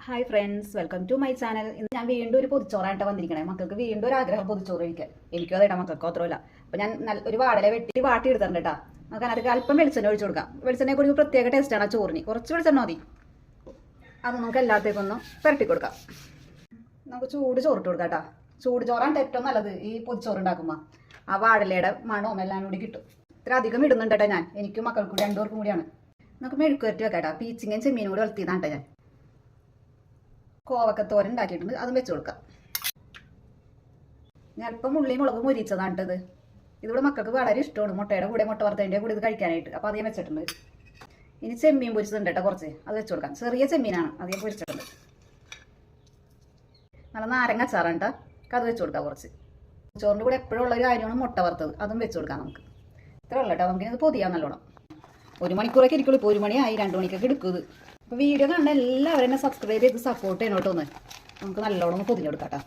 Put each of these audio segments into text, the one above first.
Hi friends, welcome to my channel. ഇന്ന് ഞാൻ വീണ്ടും ഒരു പൊതിച്ചോറായിട്ട് വന്നിരിക്കണേ. മക്കൾക്ക് വീണ്ടും ഒരു ആഗ്രഹം പൊതിച്ചോറ് കഴിക്കാൻ. എനിക്കും അതേട്ടാ, മക്കൾക്ക് മാത്രമല്ല. അപ്പോൾ ഞാൻ ഒരു വാടല വാട്ടി എടുത്തിട്ടുണ്ട് കേട്ടോ. നമുക്ക് അതിനകത്ത് അല്പം വെളിച്ചെണ്ണ ഒഴിച്ചു കൊടുക്കാം. വെളിച്ചെണ്ണയെ കുറിച്ച് പ്രത്യേക ടേസ്റ്റാണ് ആ ചോറിന്. കുറച്ച് വെളിച്ചെണ്ണ മതി. അത് നമുക്ക് എല്ലാത്തേക്കൊന്ന് പുരട്ടി കൊടുക്കാം. നമുക്ക് ചൂട് ചോറിട്ട് കൊടുക്കാം കേട്ടോ. ചൂട് ചോറാണ് ഏറ്റവും നല്ലത് ഈ പൊതിച്ചോറ് ഉണ്ടാക്കുമ്പോൾ. ആ വാടലയുടെ മണവും എല്ലാം കൂടി കിട്ടും. ഇത്ര അധികം ഇടുന്നുണ്ട് കേട്ടോ ഞാൻ. എനിക്കും മക്കൾക്കും രണ്ടുപേർക്കും കൂടിയാണ്. നമുക്ക് മെഴുക്കുവരട്ടി വെക്കാം കേട്ടോ. പീച്ചിങ്ങയും ചെമ്മീനും കൂടി വളർത്തിയതാണ് കേട്ടോ ഞാൻ. കോവക്കത്തോരൻ ഉണ്ടാക്കിയിട്ടുണ്ട്, അതും വെച്ച് കൊടുക്കാം. ഞാൻ അല്പം ഉള്ളിയും മുളകും മുരിച്ചതാണിട്ടത്. ഇതിവിടെ മക്കൾക്ക് വളരെ ഇഷ്ടമാണ്. മുട്ടയുടെ കൂടെ മുട്ട വറുത്തതിൻ്റെ കൂടെ ഇത് കഴിക്കാനായിട്ട്. അപ്പോൾ അധികം വെച്ചിട്ടുണ്ട്. ഇനി ചെമ്മീൻ പൊരിച്ചതുണ്ട് കേട്ടോ കുറച്ച്, അത് വെച്ച് കൊടുക്കാം. ചെറിയ ചെമ്മീനാണ്, അധികം പൊരിച്ചിട്ടുണ്ട്. നല്ല നാരങ്ങ അച്ചാറാണ് കേട്ടോ, അത് വെച്ച് കൊടുക്കാം കുറച്ച്. ചോറിൻ്റെ കൂടെ എപ്പോഴും ഉള്ള ഒരു കാര്യമാണ് മുട്ട വറുത്തത്, അതും വെച്ച് കൊടുക്കാം നമുക്ക്. ഇത്ര ഉള്ള കേട്ടോ, നമുക്കിത് പൊതിയാൻ നല്ലോണം. 1 മണിക്കൂറൊക്കെ ഇരിക്കുള്ളൂ. ഇപ്പോൾ 1 മണിയായി, 2 മണിക്കൊക്കെ എടുക്കുന്നത്. അപ്പോൾ വീഡിയോ കണ്ട എല്ലാവരും എന്നെ സബ്സ്ക്രൈബ് ചെയ്ത് സപ്പോർട്ട് ചെയ്യണോട്ടൊന്ന്. നമുക്ക് നല്ലോണം ഒന്ന് പൊതിഞ്ഞെടുക്കാം കേട്ടോ.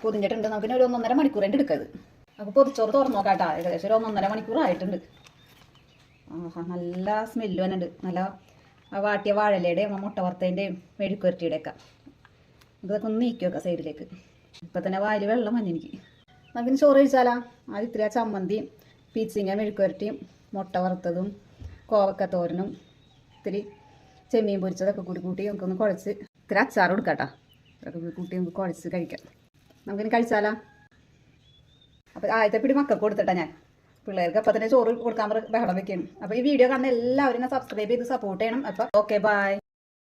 പൊതിഞ്ഞിട്ടുണ്ട്. നമുക്ക് ഒരു 1.5 മണിക്കൂറിൻ്റെ എടുക്കരുത്. അപ്പോൾ പൊതിച്ചോറ് തുറന്നു നോക്കാം കേട്ടോ. ഏകദേശം ഒരു 1.5 മണിക്കൂറായിട്ടുണ്ട്. ആഹാ, നല്ല സ്മെല്ല് വന്നിട്ടുണ്ട്. നല്ല വാട്ടിയ വാഴലയുടെയും മുട്ട വറുത്തതിൻ്റെയും മെഴുക്കുവരട്ടിയുടെയൊക്കെ. ഇതൊക്കെ ഒന്ന് നീക്കി വെക്കാം സൈഡിലേക്ക്. ഇപ്പം തന്നെ വായിൽ വെള്ളം വന്നു എനിക്ക്. നമുക്കിനി ചോറ് കഴിച്ചാലാ. അത് ഇത്തിരി ചമ്മന്തിയും പീച്ചിങ്ങ മെഴുക്കുവരട്ടിയും മുട്ട വറുത്തതും കോവക്കത്തോരനും ഇത്തിരി ചെമ്മീൻ പൊരിച്ചതൊക്കെ കൂട്ടി നമുക്കൊന്ന് കുഴച്ച് ഇത്തിരി അച്ചാർ കൊടുക്കാം കേട്ടോ. ഇതൊക്കെ കൂട്ടി നമുക്ക് കുഴച്ച് കഴിക്കാം. നമുക്കിനി കഴിച്ചാലാ. അപ്പോൾ ആദ്യത്തെ പിടി മക്കൾക്ക് കൊടുത്തിട്ടാ ഞാൻ. പിള്ളേർക്ക് അപ്പം തന്നെ ചോറ് കൊടുക്കാൻ ബഹളം വെക്കുകയാണ്. അപ്പോൾ ഈ വീഡിയോ കാണുന്ന എല്ലാവരും സബ്സ്ക്രൈബ് ചെയ്ത് സപ്പോർട്ട് ചെയ്യണം. അപ്പോൾ ഓക്കെ, ബൈ.